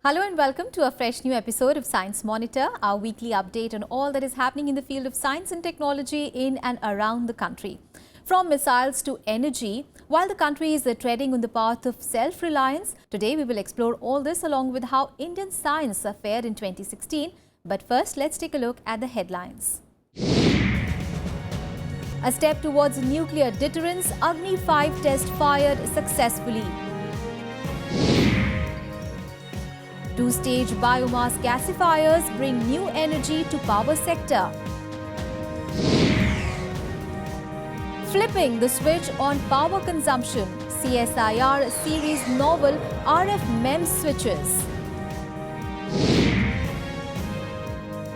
Hello and welcome to a fresh new episode of Science Monitor, our weekly update on all that is happening in the field of science and technology in and around the country. From missiles to energy, while the country is treading on the path of self-reliance, today we will explore all this along with how Indian science fared in 2016. But first, let's take a look at the headlines. A step towards nuclear deterrence, Agni-5 test fired successfully. Two-stage biomass gasifiers bring new energy to power sector. Flipping the switch on power consumption, CSIR series novel RF MEMS switches.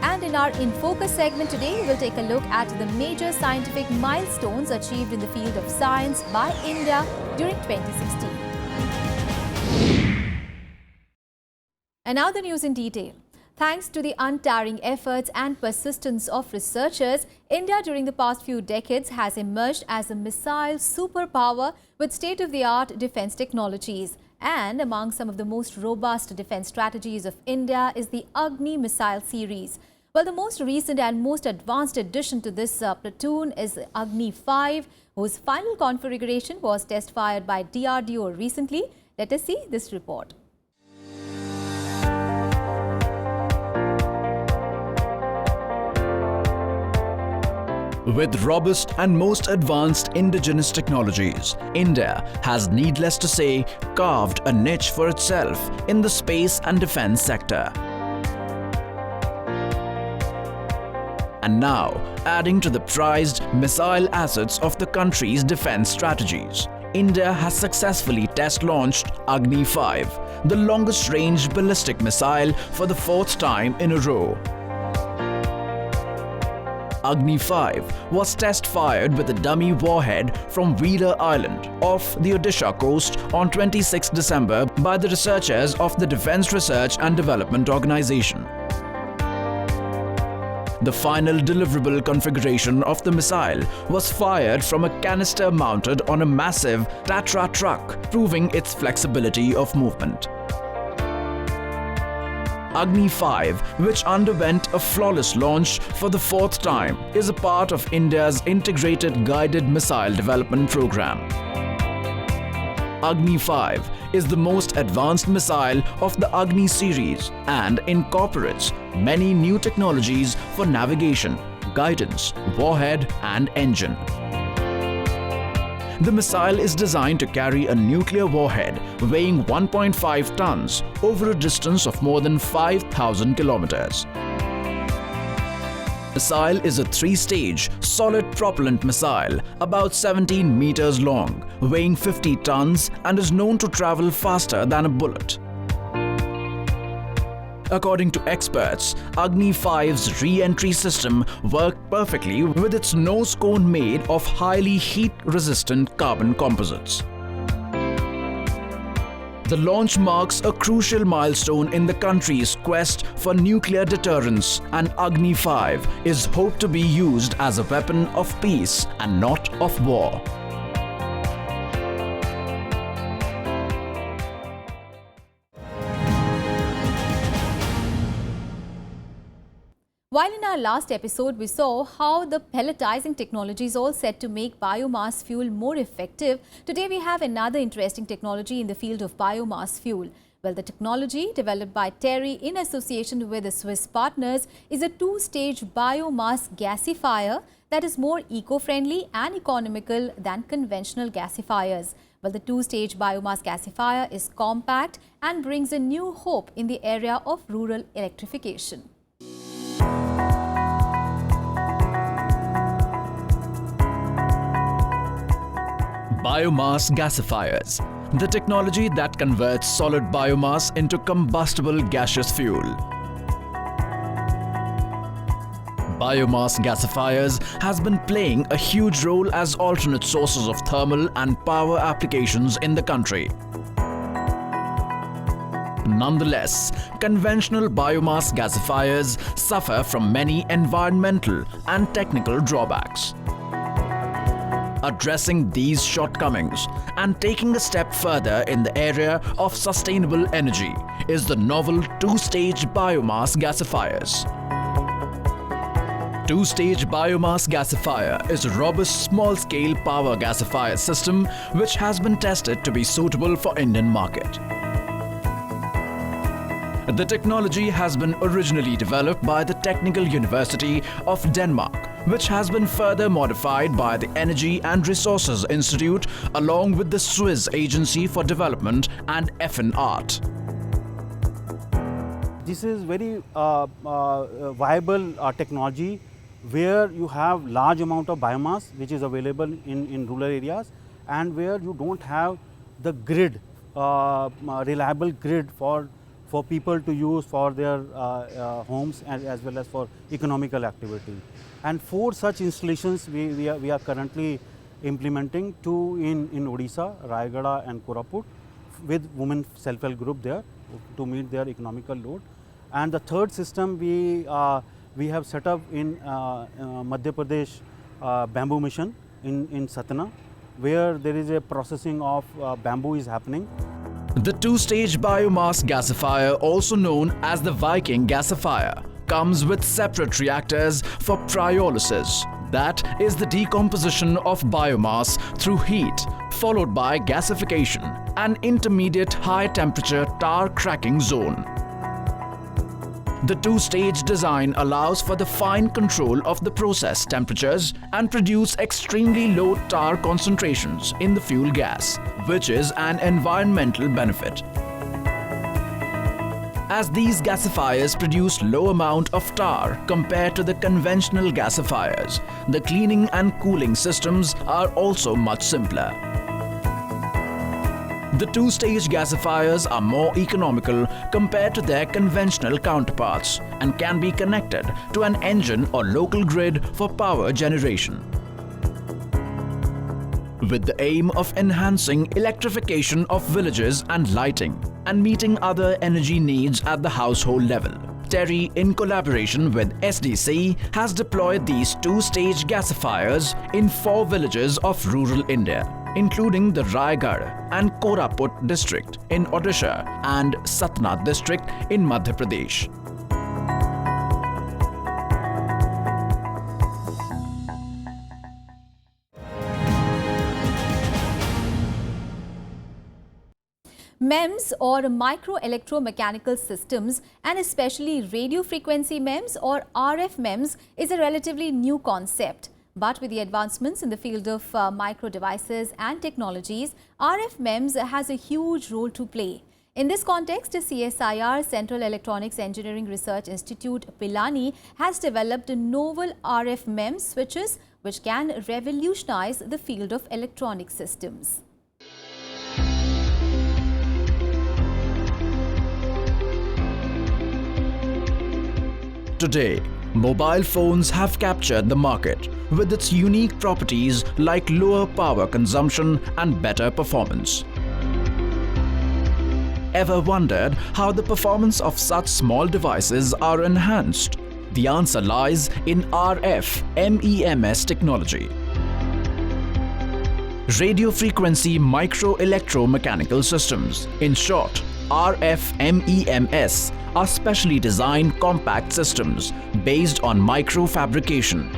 And in our In Focus segment today, we will take a look at the major scientific milestones achieved in the field of science by India during 2016. And now the news in detail. Thanks to the untiring efforts and persistence of researchers, India during the past few decades has emerged as a missile superpower with state-of-the-art defense technologies. And among some of the most robust defense strategies of India is the Agni missile series. Well, the most recent and most advanced addition to this platoon is Agni-5, whose final configuration was test-fired by DRDO recently. Let us see this report. With robust and most advanced indigenous technologies, India has, needless to say, carved a niche for itself in the space and defense sector. And now, adding to the prized missile assets of the country's defense strategies, India has successfully test-launched Agni-5, the longest-range ballistic missile for the fourth time in a row. Agni-5 was test-fired with a dummy warhead from Wheeler Island off the Odisha coast on 26 December by the researchers of the Defence Research and Development Organisation. The final deliverable configuration of the missile was fired from a canister mounted on a massive Tatra truck, proving its flexibility of movement. Agni-5, which underwent a flawless launch for the fourth time, is a part of India's integrated guided missile development program. Agni-5 is the most advanced missile of the Agni series and incorporates many new technologies for navigation, guidance, warhead and engine. The missile is designed to carry a nuclear warhead weighing 1.5 tons over a distance of more than 5,000 kilometers. The missile is a three-stage, solid propellant missile about 17 meters long, weighing 50 tons and is known to travel faster than a bullet. According to experts, Agni-5's re-entry system worked perfectly with its nose cone made of highly heat-resistant carbon composites. The launch marks a crucial milestone in the country's quest for nuclear deterrence, and Agni-5 is hoped to be used as a weapon of peace and not of war. While in our last episode we saw how the pelletizing technology is all set to make biomass fuel more effective, today we have another interesting technology in the field of biomass fuel. Well, the technology developed by TERI in association with the Swiss partners is a two-stage biomass gasifier that is more eco-friendly and economical than conventional gasifiers. Well, the two-stage biomass gasifier is compact and brings a new hope in the area of rural electrification. Biomass gasifiers, the technology that converts solid biomass into combustible gaseous fuel. Biomass gasifiers has been playing a huge role as alternate sources of thermal and power applications in the country. Nonetheless, conventional biomass gasifiers suffer from many environmental and technical drawbacks. Addressing these shortcomings and taking a step further in the area of sustainable energy is the novel two-stage biomass gasifiers. Two-stage biomass gasifier is a robust small-scale power gasifier system which has been tested to be suitable for Indian market. The technology has been originally developed by the Technical University of Denmark, which has been further modified by the Energy and Resources Institute along with the Swiss Agency for Development and FN-ART. This is very viable technology where you have large amount of biomass which is available in rural areas, and where you don't have the grid, reliable grid for people to use for their homes and as well as for economical activity. And 4 such installations we are currently implementing, 2 in Odisha, Rayagada and Koraput, with women self-help group there to meet their economical load. And the 3rd system we have set up in Madhya Pradesh bamboo mission in Satna, where there is a processing of bamboo is happening. The two-stage biomass gasifier, also known as the Viking gasifier, comes with separate reactors for pyrolysis. That is the decomposition of biomass through heat, followed by gasification, an intermediate high-temperature tar cracking zone. The two-stage design allows for the fine control of the process temperatures and produce extremely low tar concentrations in the fuel gas, which is an environmental benefit. As these gasifiers produce low amount of tar compared to the conventional gasifiers, the cleaning and cooling systems are also much simpler. The two-stage gasifiers are more economical compared to their conventional counterparts and can be connected to an engine or local grid for power generation. With the aim of enhancing electrification of villages and lighting and meeting other energy needs at the household level, TERI, in collaboration with SDC, has deployed these two-stage gasifiers in 4 villages of rural India, including the Rayagada and Koraput district in Odisha and Satna district in Madhya Pradesh. MEMS or micro electromechanical systems, and especially radio frequency MEMS or RF MEMS, is a relatively new concept. But with the advancements in the field of micro devices and technologies, RF MEMS has a huge role to play. In this context, CSIR, Central Electronics Engineering Research Institute, Pilani, has developed novel RF MEMS switches which can revolutionize the field of electronic systems. Today, mobile phones have captured the market with its unique properties like lower power consumption and better performance. Ever wondered how the performance of such small devices are enhanced? The answer lies in RF MEMS technology. Radio frequency micro electromechanical systems, in short RF MEMS, are specially designed compact systems based on microfabrication.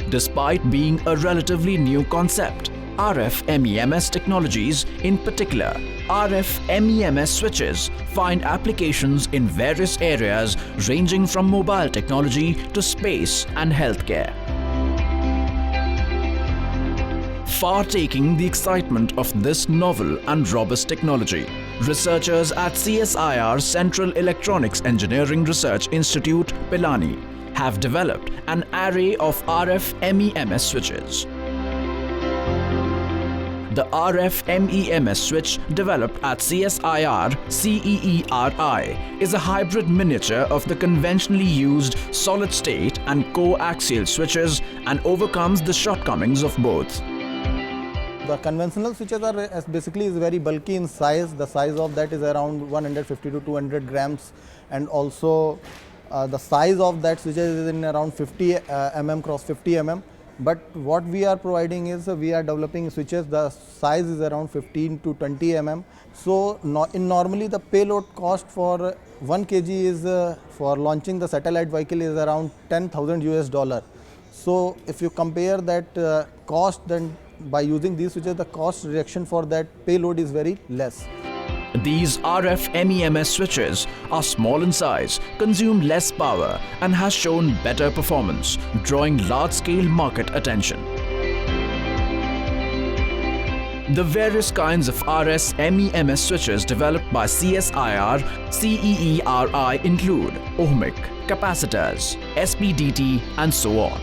Despite being a relatively new concept, RF MEMS technologies, in particular RF MEMS switches, find applications in various areas ranging from mobile technology to space and healthcare. Far taking the excitement of this novel and robust technology, researchers at CSIR Central Electronics Engineering Research Institute, Pilani, have developed an array of RF MEMS switches. The RF MEMS switch developed at CSIR CEERI is a hybrid miniature of the conventionally used solid-state and coaxial switches and overcomes the shortcomings of both. The conventional switches are basically very bulky in size. The size of that is around 150 to 200 grams, and also the size of that switches is in around 50 mm cross 50 mm. But what we are providing is we are developing switches. The size is around 15 to 20 mm. So normally the payload cost for 1 kg is for launching the satellite vehicle is around $10,000 US. So if you compare that cost, then by using these switches, the cost reduction for that payload is very less. These RF MEMS switches are small in size, consume less power and has shown better performance, drawing large-scale market attention. The various kinds of RS MEMS switches developed by CSIR CEERI include ohmic, capacitors, SPDT and so on.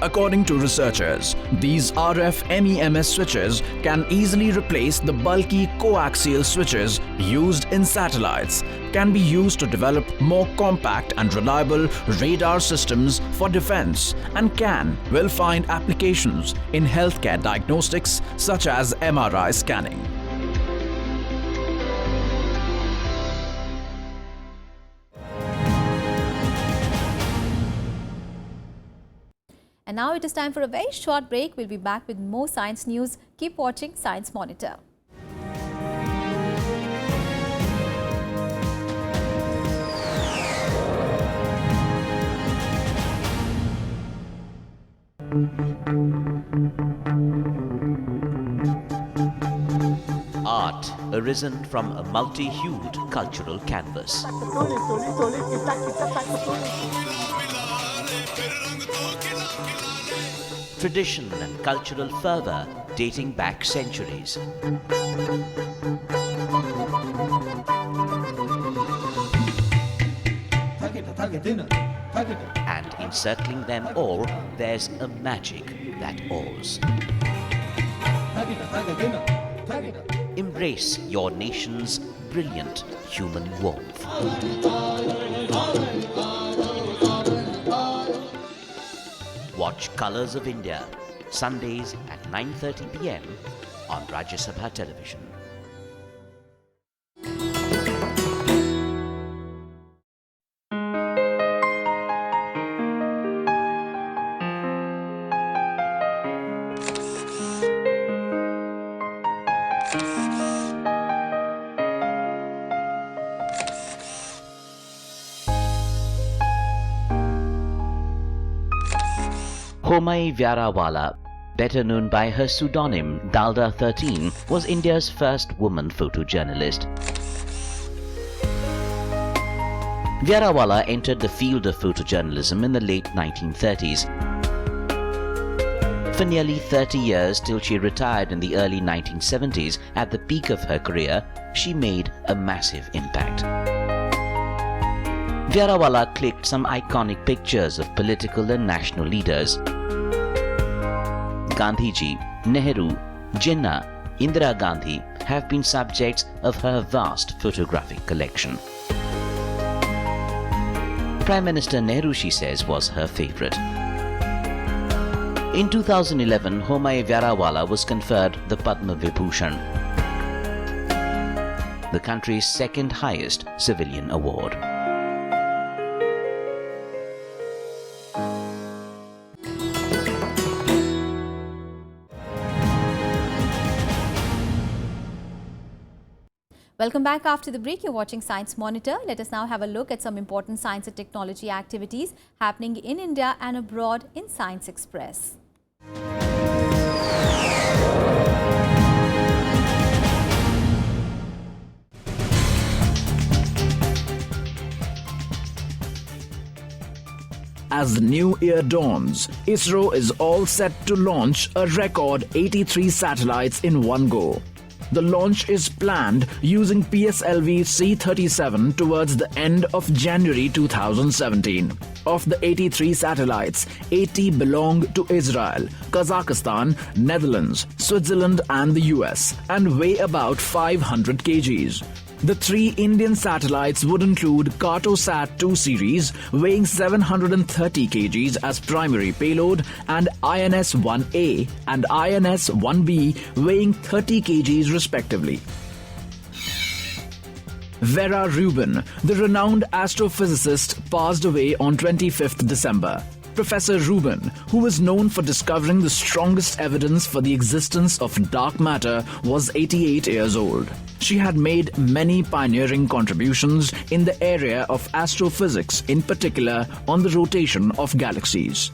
According to researchers, these RF MEMS switches can easily replace the bulky coaxial switches used in satellites, can be used to develop more compact and reliable radar systems for defense, and will find applications in healthcare diagnostics such as MRI scanning. And now it is time for a very short break. We'll be back with more science news. Keep watching Science Monitor. Art arisen from a multi-hued cultural canvas. Tradition and cultural fervor dating back centuries. And encircling them all, there's a magic that awes. Embrace your nation's brilliant human warmth. Watch Colors of India, Sundays at 9:30 p.m. on Rajya Sabha Television. Homai Vyarawala, better known by her pseudonym Dalda 13, was India's first woman photojournalist. Vyarawala entered the field of photojournalism in the late 1930s. For nearly 30 years, till she retired in the early 1970s, at the peak of her career, she made a massive impact. Vyarawala clicked some iconic pictures of political and national leaders. Gandhiji, Nehru, Jinnah, Indira Gandhi have been subjects of her vast photographic collection. Prime Minister Nehru, she says, was her favourite. In 2011, Homai Vyarawala was conferred the Padma Vibhushan, the country's second highest civilian award. Welcome back after the break. You're watching Science Monitor. Let us now have a look at some important science and technology activities happening in India and abroad in Science Express. As the new year dawns, ISRO is all set to launch a record 83 satellites in one go. The launch is planned using PSLV C-37 towards the end of January 2017. Of the 83 satellites, 80 belong to Israel, Kazakhstan, Netherlands, Switzerland and the US and weigh about 500 kgs. The 3 Indian satellites would include Cartosat-2 series weighing 730 kg as primary payload and INS-1A and INS-1B weighing 30 kg respectively. Vera Rubin, the renowned astrophysicist, passed away on 25th December. Professor Rubin, who is known for discovering the strongest evidence for the existence of dark matter, was 88 years old. She had made many pioneering contributions in the area of astrophysics, in particular on the rotation of galaxies.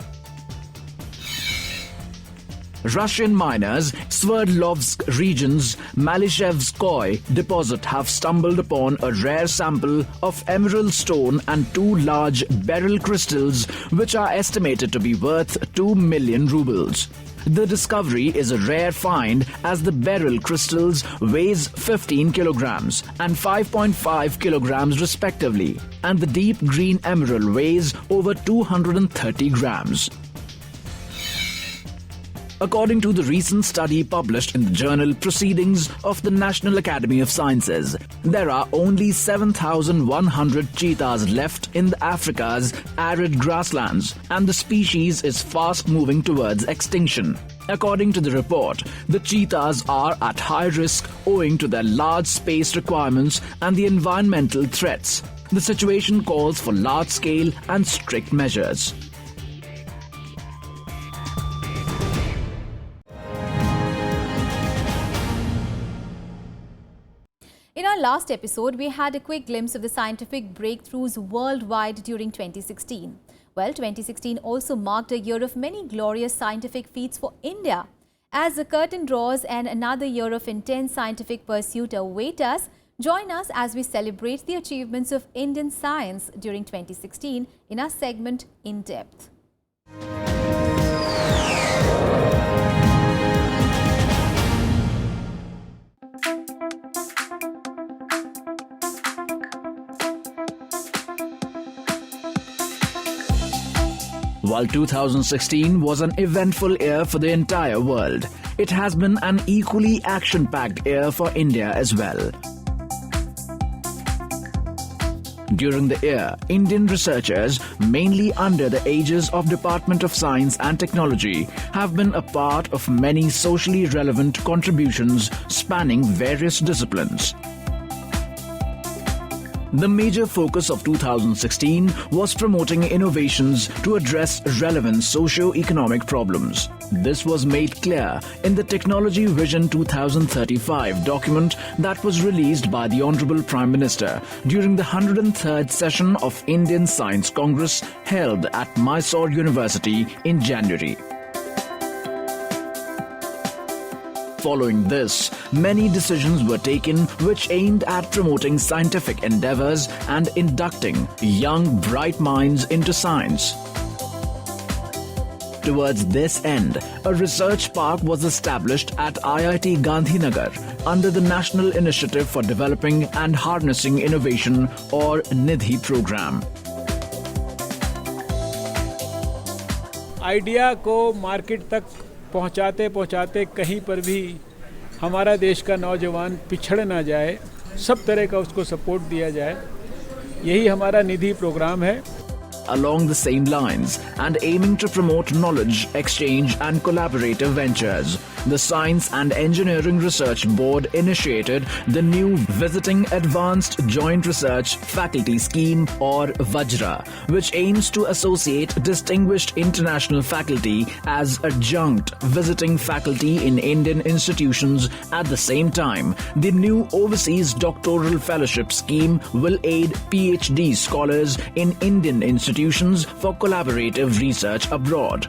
Russian miners Sverdlovsk region's Malishevskoye deposit have stumbled upon a rare sample of emerald stone and two large beryl crystals which are estimated to be worth 2 million rubles. The discovery is a rare find as the beryl crystals weighs 15 kilograms and 5.5 kilograms respectively, and the deep green emerald weighs over 230 grams. According to the recent study published in the journal Proceedings of the National Academy of Sciences, there are only 7,100 cheetahs left in the Africa's arid grasslands, and the species is fast moving towards extinction. According to the report, the cheetahs are at high risk owing to their large space requirements and the environmental threats. The situation calls for large-scale and strict measures. In our last episode, we had a quick glimpse of the scientific breakthroughs worldwide during 2016. Well, 2016 also marked a year of many glorious scientific feats for India. As the curtain draws and another year of intense scientific pursuit await us, join us as we celebrate the achievements of Indian science during 2016 in our segment In Depth. While 2016 was an eventful year for the entire world, it has been an equally action-packed year for India as well. During the year, Indian researchers, mainly under the aegis of Department of Science and Technology, have been a part of many socially relevant contributions spanning various disciplines. The major focus of 2016 was promoting innovations to address relevant socio-economic problems. This was made clear in the Technology Vision 2035 document that was released by the Honorable Prime Minister during the 103rd session of Indian Science Congress held at Mysore University in January. Following this, many decisions were taken which aimed at promoting scientific endeavors and inducting young, bright minds into science. Towards this end, a research park was established at IIT Gandhinagar under the National Initiative for Developing and Harnessing Innovation or NIDHI program. Idea को market तक पहुंचाते पहुंचाते कहीं पर भी हमारा देश का नौजवान पिछड़ ना जाए, सब तरह का उसको सपोर्ट दिया जाए, यही हमारा निधि प्रोग्राम है. Along the same lines and aiming to promote knowledge exchange and collaborative ventures, the Science and Engineering Research Board initiated the new Visiting Advanced Joint Research Faculty Scheme or VAJRA, which aims to associate distinguished international faculty as adjunct visiting faculty in Indian institutions. At the same time, the new Overseas Doctoral Fellowship Scheme will aid PhD scholars in Indian institutions for collaborative research abroad.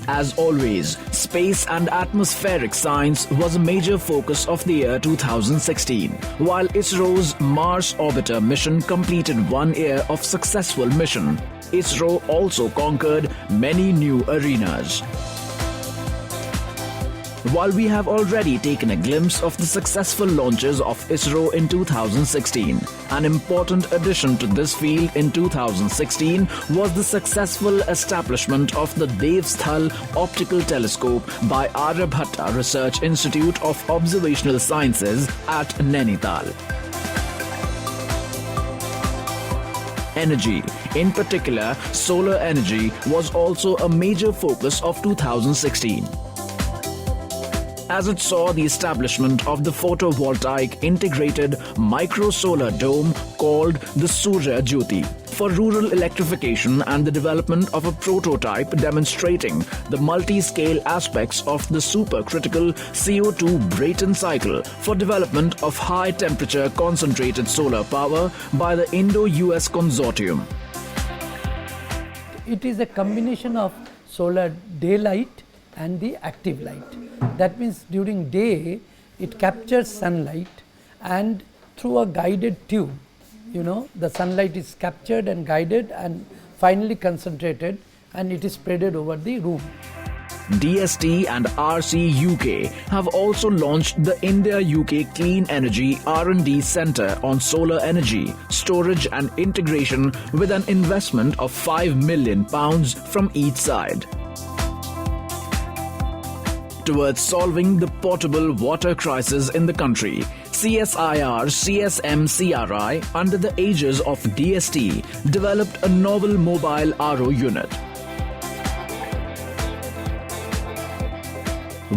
As always, space and atmospheric science was a major focus of the year 2016. While ISRO's Mars Orbiter mission completed 1 year of successful mission, ISRO also conquered many new arenas. While we have already taken a glimpse of the successful launches of ISRO in 2016, an important addition to this field in 2016 was the successful establishment of the Devsthal Optical Telescope by Aryabhatta Research Institute of Observational Sciences at Nainital. Energy, in particular solar energy, was also a major focus of 2016. as it saw the establishment of the photovoltaic integrated micro-solar dome called the Surya Jyoti for rural electrification and the development of a prototype demonstrating the multi-scale aspects of the supercritical CO2 Brayton cycle for development of high-temperature concentrated solar power by the Indo-US Consortium. It is a combination of solar daylight and the active light. That means during day it captures sunlight, and through a guided tube, the sunlight is captured and guided and finally concentrated, and it is spreaded over the room. DST and RC UK have also launched the India-UK Clean Energy R&D Centre on solar energy, storage and integration with an investment of £5 million from each side. Towards solving the potable water crisis in the country, CSIR CSM CRI, under the aegis of DST, developed a novel mobile RO unit.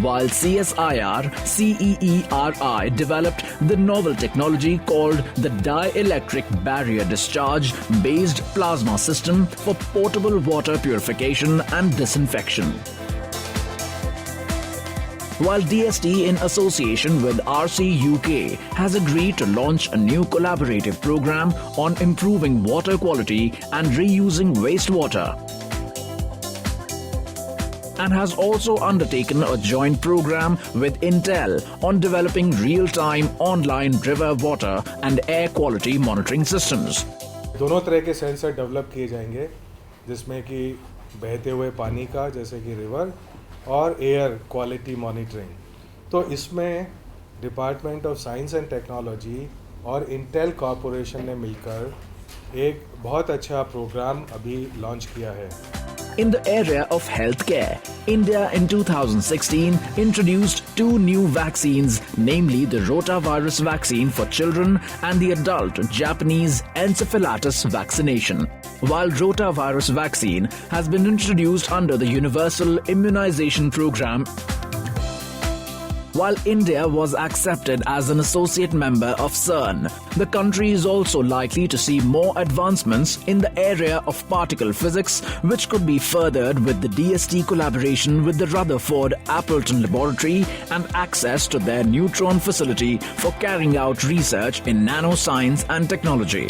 While CSIR CEERI developed the novel technology called the dielectric barrier discharge based plasma system for portable water purification and disinfection. While DST, in association with RC UK, has agreed to launch a new collaborative program on improving water quality and reusing wastewater, and has also undertaken a joint program with Intel on developing real-time online river water and air quality monitoring systems. दोनों तरह के sensor develop किए जाएंगे, जिसमें कि बहते हुए पानी का, जैसे कि रिवर, और एयर क्वालिटी मॉनिटरिंग. तो इसमें department of science and technology और इंटेल कॉरपोरेशन ने मिलकर एक बहुत अच्छा प्रोग्राम अभी लॉन्च किया है. In the area of healthcare, India in 2016 introduced 2 new vaccines, namely the rotavirus vaccine for children and the adult Japanese encephalitis vaccination. While rotavirus vaccine has been introduced under the Universal Immunization Program, while India was accepted as an associate member of CERN, the country is also likely to see more advancements in the area of particle physics, which could be furthered with the DST collaboration with the Rutherford Appleton Laboratory and access to their neutron facility for carrying out research in nanoscience and technology.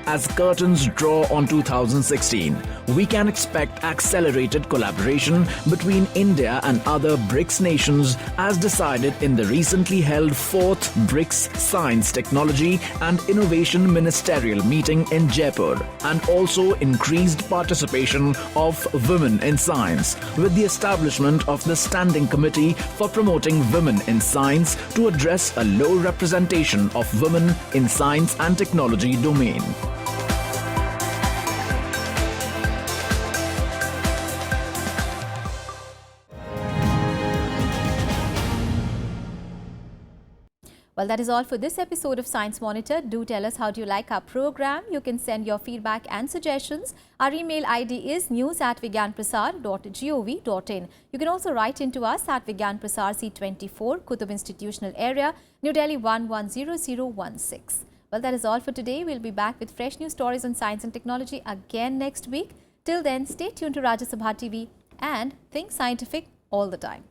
As curtains draw on 2016, we can expect accelerated collaboration between India and other BRICS nations as decided in the recently held 4th BRICS Science, Technology and Innovation Ministerial meeting in Jaipur, and also increased participation of women in science with the establishment of the Standing Committee for Promoting Women in Science to address a low representation of women in science and technology domain. Well, that is all for this episode of Science Monitor. Do tell us how do you like our program. You can send your feedback and suggestions. Our email ID is news@vigyanprasar.gov.in. You can also write into us at Vigyan Prasar C24, Qutub Institutional Area, New Delhi 110016. Well, that is all for today. We'll be back with fresh news stories on science and technology again next week. Till then, stay tuned to Rajya Sabha TV and think scientific all the time.